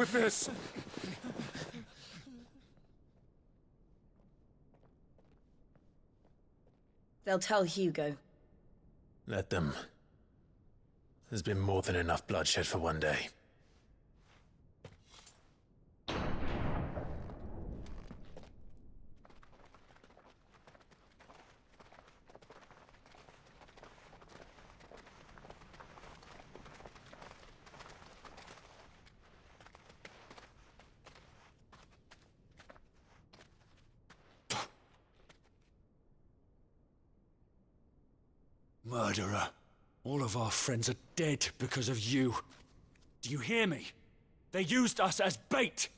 with this? They'll tell Hugo. Let them. There's been more than enough bloodshed for one day. Murderer. All of our friends are dead because of you. Do you hear me? They used us as bait.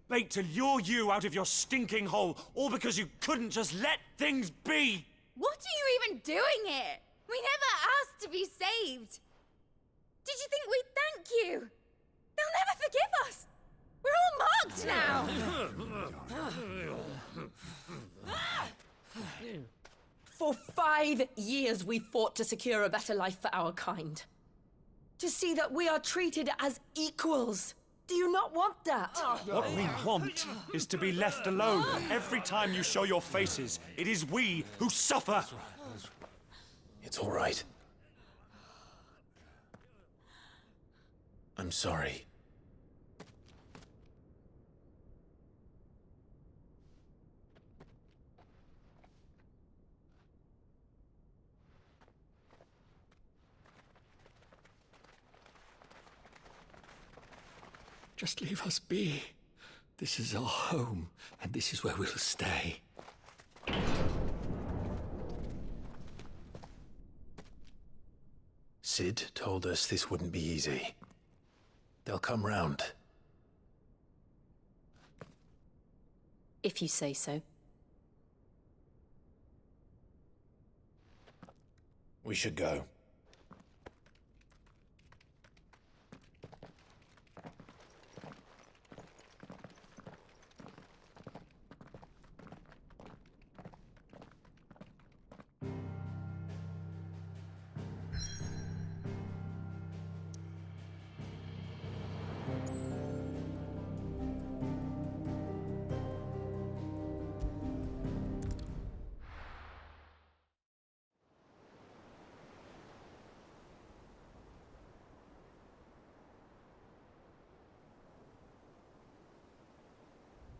Bait to lure you out of your stinking hole, all because you couldn't just let things be. What are you even doing here? We never asked to be saved. Did you think we'd thank you? They'll never forgive us. We're all marked now. For 5 years we fought to secure a better life for our kind. To see that we are treated as equals. Do you not want that? What we want is to be left alone. Every time you show your faces, it is we who suffer. It's all right. I'm sorry. Just leave us be. This is our home, and this is where we'll stay. Sid told us this wouldn't be easy. They'll come round. If you say so. We should go.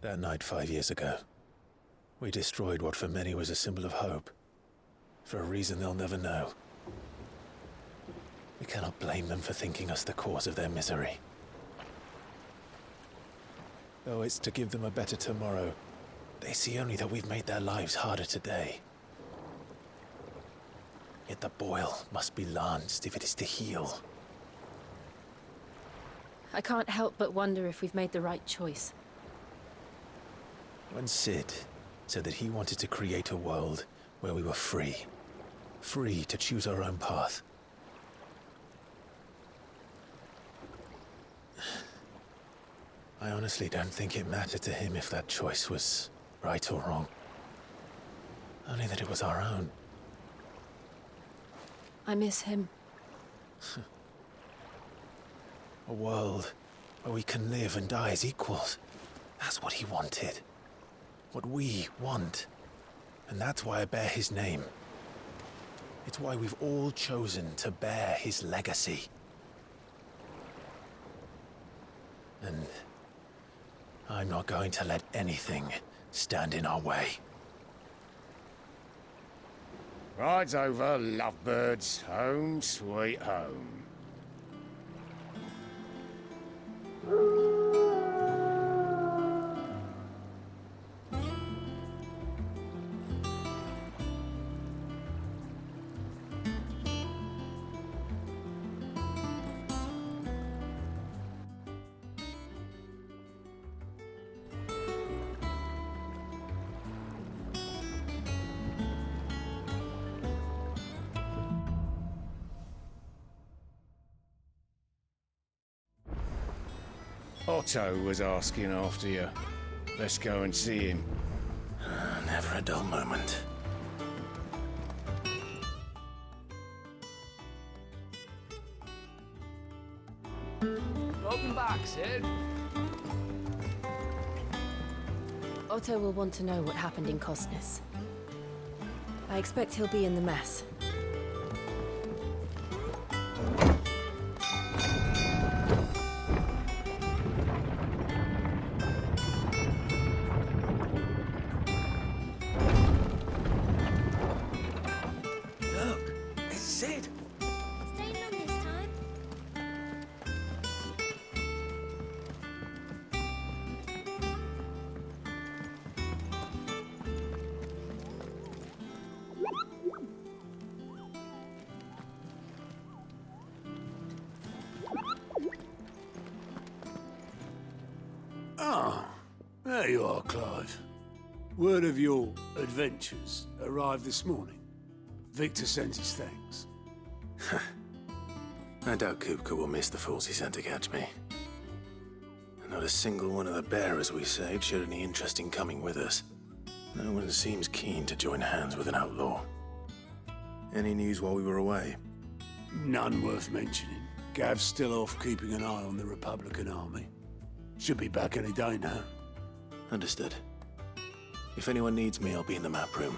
That night 5 years ago, we destroyed what for many was a symbol of hope. For a reason they'll never know. We cannot blame them for thinking us the cause of their misery. Though it's to give them a better tomorrow, they see only that we've made their lives harder today. Yet the boil must be lanced if it is to heal. I can't help but wonder if we've made the right choice. When Sid said that he wanted to create a world where we were free. Free to choose our own path. I honestly don't think it mattered to him if that choice was right or wrong. Only that it was our own. I miss him. A world where we can live and die as equals. That's what he wanted. What we want. And that's why I bear his name. It's why we've all chosen to bear his legacy. And I'm not going to let anything stand in our way. Rides over, lovebirds, home sweet home. Otto was asking after you. Let's go and see him. Never a dull moment. Welcome back, Sid. Otto will want to know what happened in Cosnus. I expect he'll be in the mess. Look, it's Sid. Staying long this time? Ah, there you are, Clive. Word of your adventures arrived this morning. Victor sends his thanks. I doubt Kupka will miss the fools he sent to catch me. Not a single one of the bearers we saved showed any interest in coming with us. No one seems keen to join hands with an outlaw. Any news while we were away? None worth mentioning. Gav's still off keeping an eye on the Republican army. Should be back any day now. Understood. If anyone needs me, I'll be in the map room.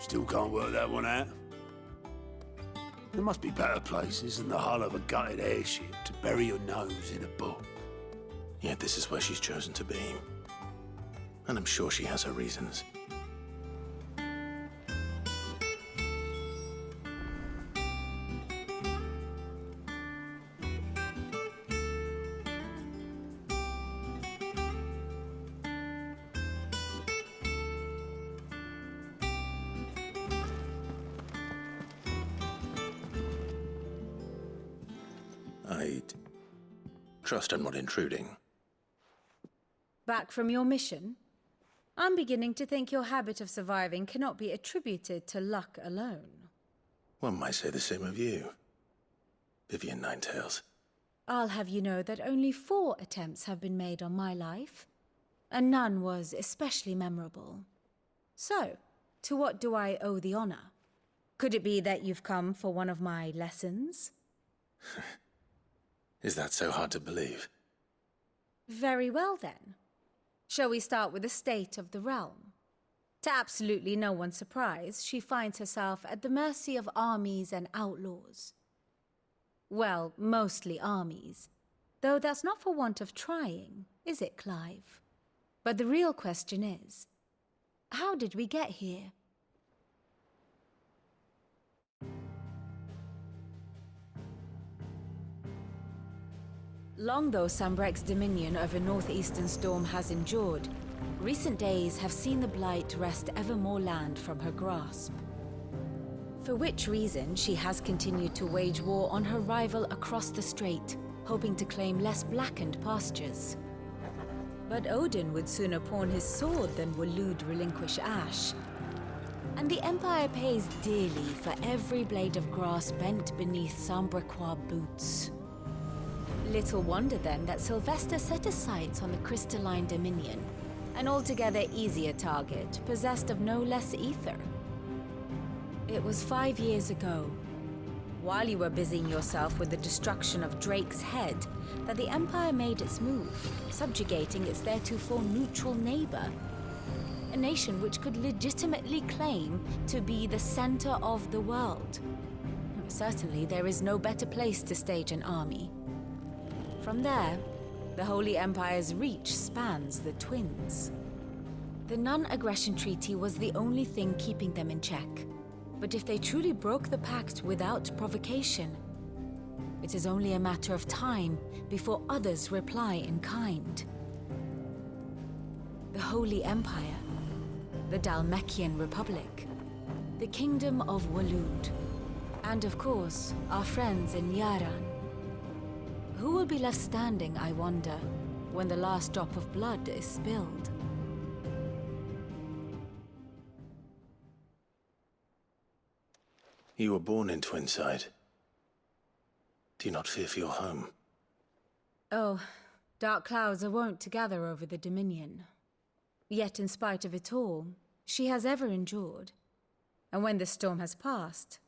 Still can't work that one out. There must be better places than the hull of a gutted airship to bury your nose in a book. Yet this is where she's chosen to be. And I'm sure she has her reasons. I trust I'm not intruding. Back from your mission? I'm beginning to think your habit of surviving cannot be attributed to luck alone. One might say the same of you, Vivian Ninetails. I'll have you know that only 4 attempts have been made on my life, and none was especially memorable. So, to what do I owe the honor? Could it be that you've come for one of my lessons? Is that so hard to believe? Very well then. Shall we start with the state of the realm? To absolutely no one's surprise, she finds herself at the mercy of armies and outlaws. Well, mostly armies. Though that's not for want of trying, is it, Clive? But the real question is, how did we get here? Long though Sanbreque's dominion over northeastern Storm has endured, recent days have seen the Blight wrest ever more land from her grasp. For which reason she has continued to wage war on her rival across the strait, hoping to claim less blackened pastures. But Odin would sooner pawn his sword than Waloed relinquish Ash. And the Empire pays dearly for every blade of grass bent beneath Sanbrequois boots. Little wonder then that Sylvester set his sights on the Crystalline Dominion, an altogether easier target, possessed of no less ether. It was 5 years ago, while you were busying yourself with the destruction of Drake's head, that the Empire made its move, subjugating its theretofore neutral neighbor. A nation which could legitimately claim to be the center of the world. Certainly, there is no better place to stage an army. From there, the Holy Empire's reach spans the Twins. The non-aggression treaty was the only thing keeping them in check. But if they truly broke the pact without provocation, it is only a matter of time before others reply in kind. The Holy Empire, the Dhalmekian Republic, the Kingdom of Waloed, and of course, our friends in Yaran. Who will be left standing, I wonder, when the last drop of blood is spilled? You were born in Twinside. Do you not fear for your home? Oh, dark clouds are wont to gather over the Dominion. Yet in spite of it all, she has ever endured. And when the storm has passed,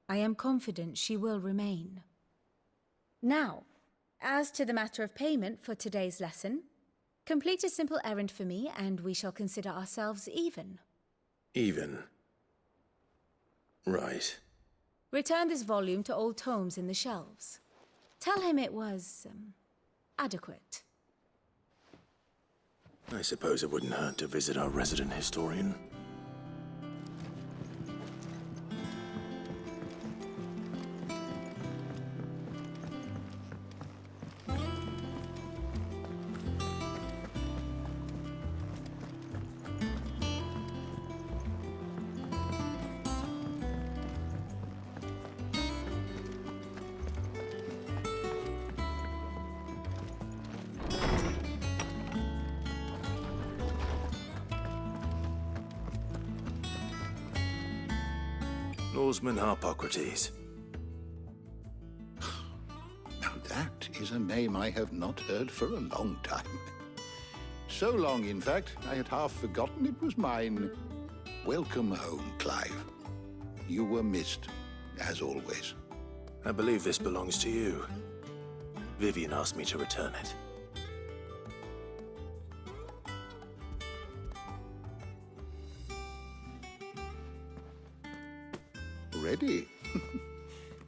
I am confident she will remain. Now, As to the matter of payment for today's lesson, complete a simple errand for me and we shall consider ourselves even. Even. Right. Return this volume to old tomes in the shelves. Tell him it was, adequate. I suppose it wouldn't hurt to visit our resident historian. Lawsman Harpocrates. Now that is a name I have not heard for a long time. So long, in fact, I had half forgotten it was mine. Welcome home, Clive. You were missed, as always. I believe this belongs to you. Vivian asked me to return it. Ready?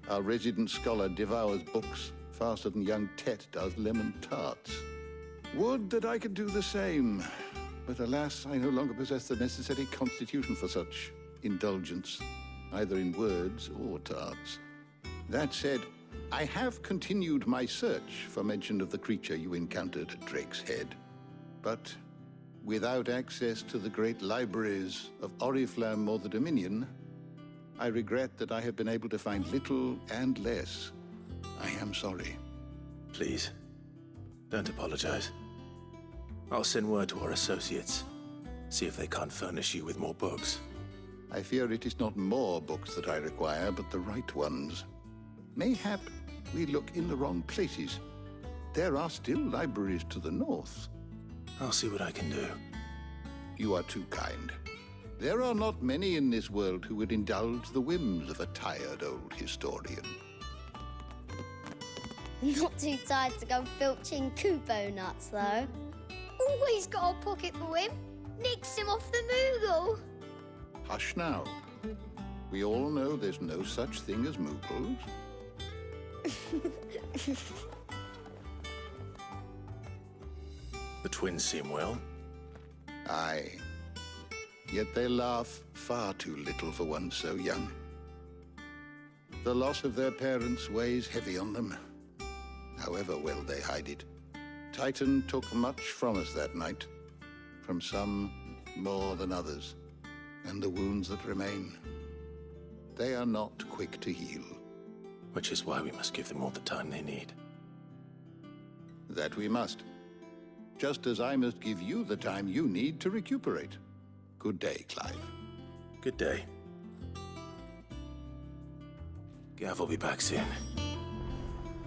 Our resident scholar devours books faster than young Tet does lemon tarts. Would that I could do the same. But alas, I no longer possess the necessary constitution for such indulgence, either in words or tarts. That said, I have continued my search for mention of the creature you encountered at Drake's Head. But without access to the great libraries of Oriflamme or the Dominion, I regret that I have been able to find little and less. I am sorry. Please, don't apologize. I'll send word to our associates. See if they can't furnish you with more books. I fear it is not more books that I require, but the right ones. Mayhap we look in the wrong places. There are still libraries to the north. I'll see what I can do. You are too kind. There are not many in this world who would indulge the whims of a tired old historian. Not too tired to go filching Kupo nuts, though. Always got a pocket for him. Nicks him off the Moogle. Hush now. We all know there's no such thing as Moogles. The twins seem well. Aye. Yet they laugh far too little for one so young. The loss of their parents weighs heavy on them, however well they hide it. Titan took much from us that night, from some more than others, and the wounds that remain, they are not quick to heal. Which is why we must give them all the time they need. That we must. Just as I must give you the time you need to recuperate. Good day, Clive. Good day. Gav will be back soon.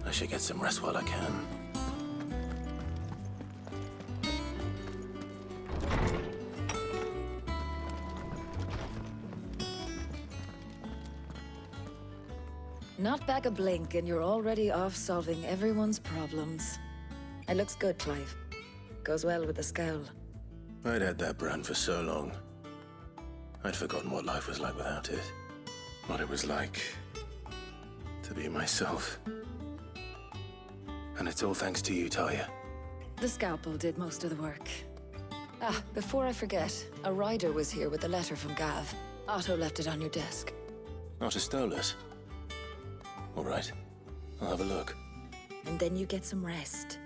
I should get some rest while I can. Not back a blink and you're already off solving everyone's problems. It looks good, Clive. Goes well with the scowl. I'd had that brand for so long. I'd forgotten what life was like without it. What it was like to be myself. And it's all thanks to you, Talia. The scalpel did most of the work. Ah, before I forget, a rider was here with a letter from Gav. Otto left it on your desk. Otto stole it. All right, I'll have a look. And then you get some rest.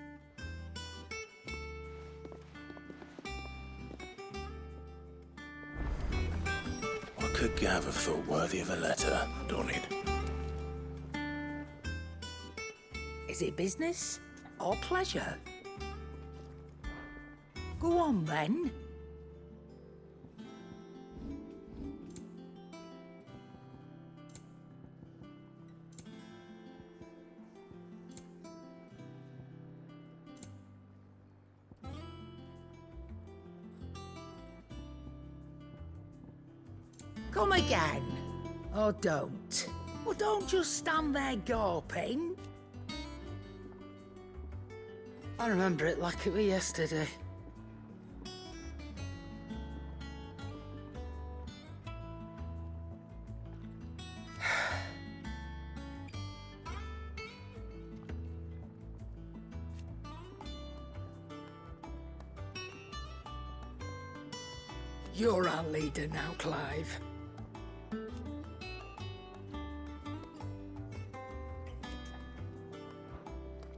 What could Gav have thought worthy of a letter? Dornid. Is it business or pleasure? Go on, then. Come again. Or don't. Well, don't just stand there gawping. I remember it like it was yesterday. You're our leader now, Clive.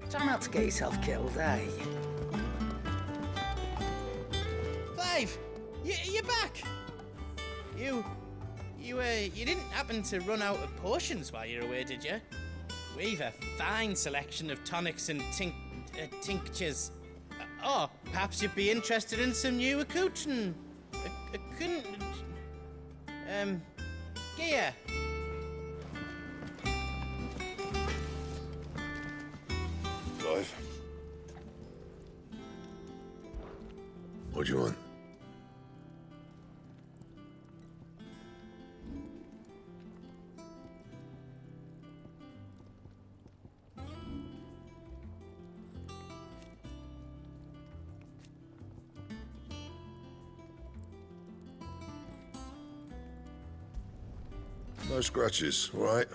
Try not to get yourself killed, eh? Clive, you're back. You didn't happen to run out of potions while you're away, did you? We've a fine selection of tonics and tinctures. Oh, perhaps you'd be interested in some new accoutrement. Gear. Clive? What do you want? No scratches, all right?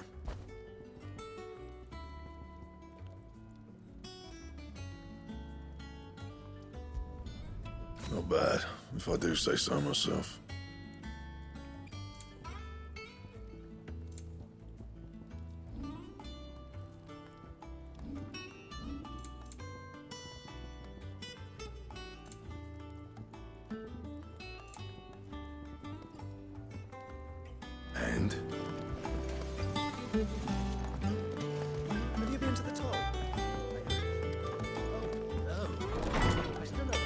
Not bad, if I do say so myself. And? Have you been to the top? Oh, no. I still have...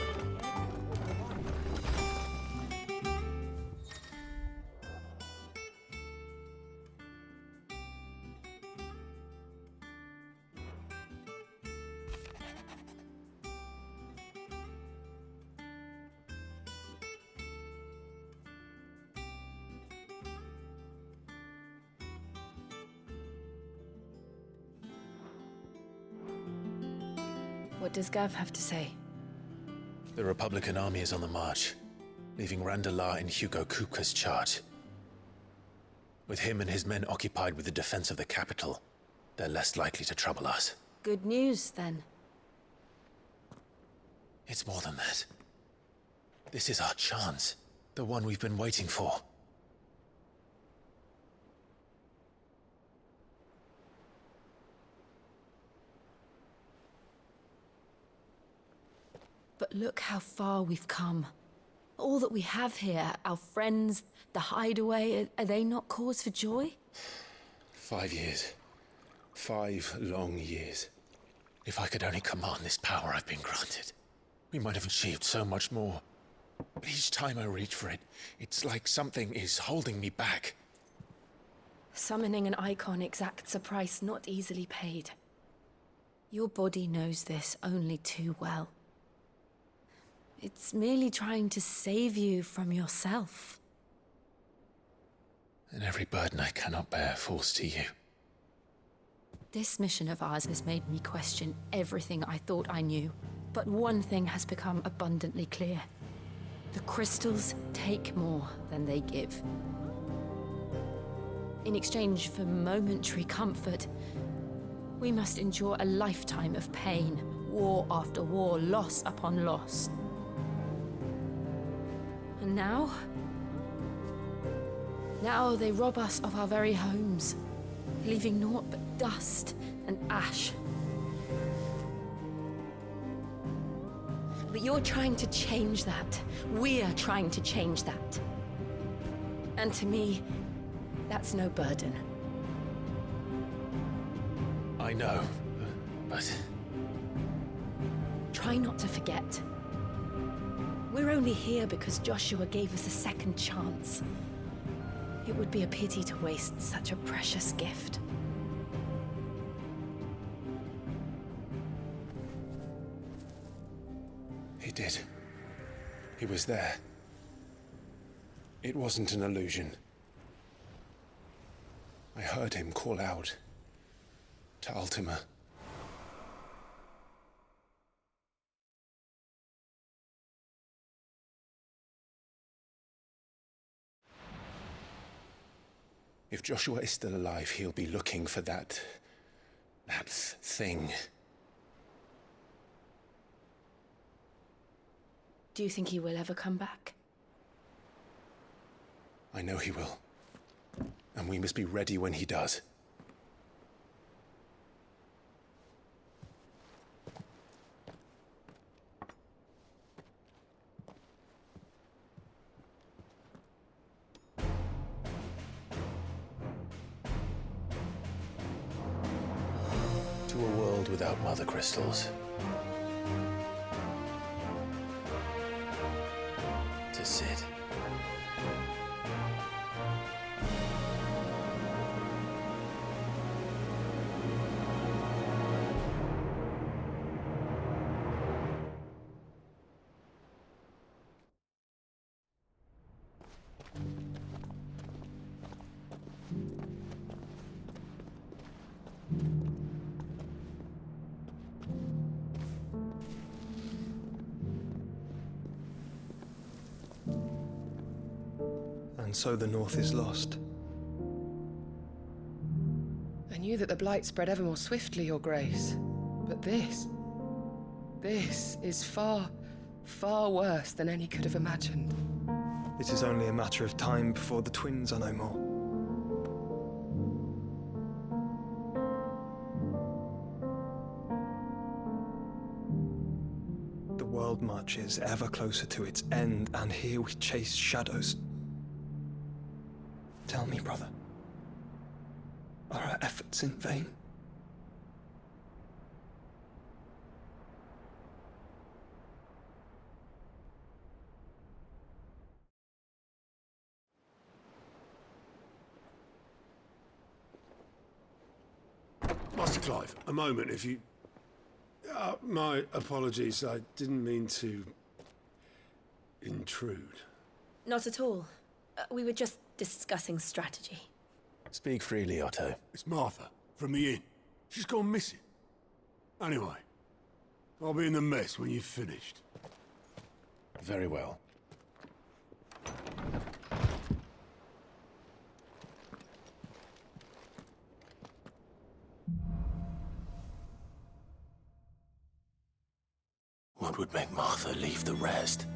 What does Gav have to say? The Republican army is on the march, leaving Randalar in Hugo Kupka's charge. With him and his men occupied with the defense of the capital, they're less likely to trouble us. Good news, then. It's more than that. This is our chance, the one we've been waiting for. But look how far we've come. All that we have here, our friends, the hideaway, are they not cause for joy? 5 years. 5 long years. If I could only command this power I've been granted, we might have achieved so much more. But each time I reach for it, it's like something is holding me back. Summoning an icon exacts a price not easily paid. Your body knows this only too well. It's merely trying to save you from yourself. And every burden I cannot bear falls to you. This mission of ours has made me question everything I thought I knew. But one thing has become abundantly clear. The crystals take more than they give. In exchange for momentary comfort, we must endure a lifetime of pain, war after war, loss upon loss. And now they rob us of our very homes, leaving naught but dust and ash. But you're trying to change that. We're trying to change that. And to me, that's no burden. I know, but... Try not to forget. We're only here because Joshua gave us a second chance. It would be a pity to waste such a precious gift. He did. He was there. It wasn't an illusion. I heard him call out to Ultima. If Joshua is still alive, he'll be looking for that thing. Do you think he will ever come back? I know he will. And we must be ready when he does. To a world without mother crystals. To Cid. And so the North is lost. I knew that the Blight spread ever more swiftly, Your Grace. But this is far, far worse than any could have imagined. It is only a matter of time before the twins are no more. The world marches ever closer to its end, and here we chase shadows. Tell me, brother, are our efforts in vain? Master Clive, a moment, if you... my apologies, I didn't mean to... intrude. Not at all. We were just discussing strategy. Speak freely, Otto. It's Martha, from the inn. She's gone missing. Anyway, I'll be in the mess when you've finished. Very well. What would make Martha leave the rest?